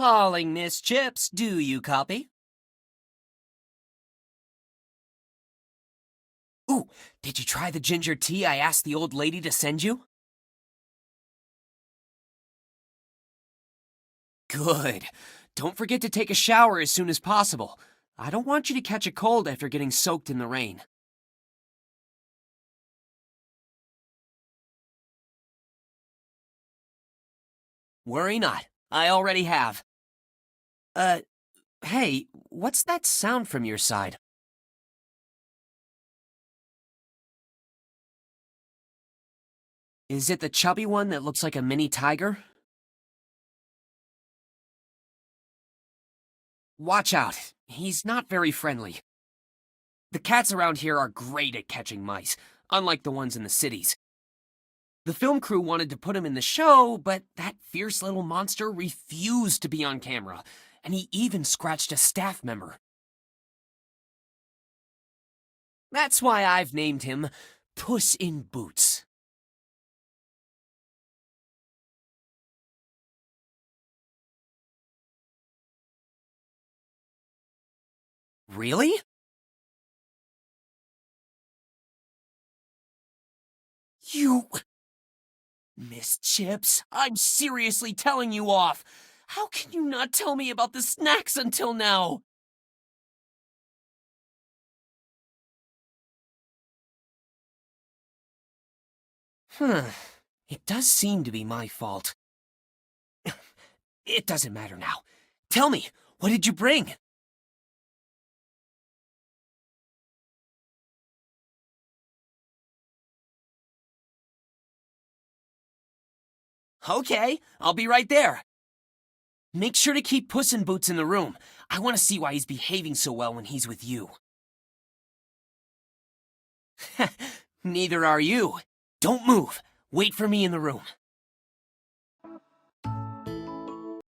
Calling Miss Chips, do you copy? Ooh, did you try the ginger tea I asked the old lady to send you? Good. Don't forget to take a shower as soon as possible. I don't want you to catch a cold after getting soaked in the rain. Worry not. I already have. Uh, hey, what's that sound from your side? Is it the chubby one that looks like a mini tiger? Watch out. He's not very friendly. The cats around here are great at catching mice, unlike the ones in the cities. The film crew wanted to put him in the show, but that fierce little monster refused to be on camera, and he even scratched a staff member. That's why I've named him Puss in Boots. Really? You... Miss Chips, I'm seriously telling you off. How can you not tell me about the snacks until now? It does seem to be my fault. It doesn't matter now. Tell me, what did you bring? Okay, I'll be right there. Make sure to keep Puss in Boots in the room. I want to see why he's behaving so well when he's with you. Neither are you. Don't move. Wait for me in the room.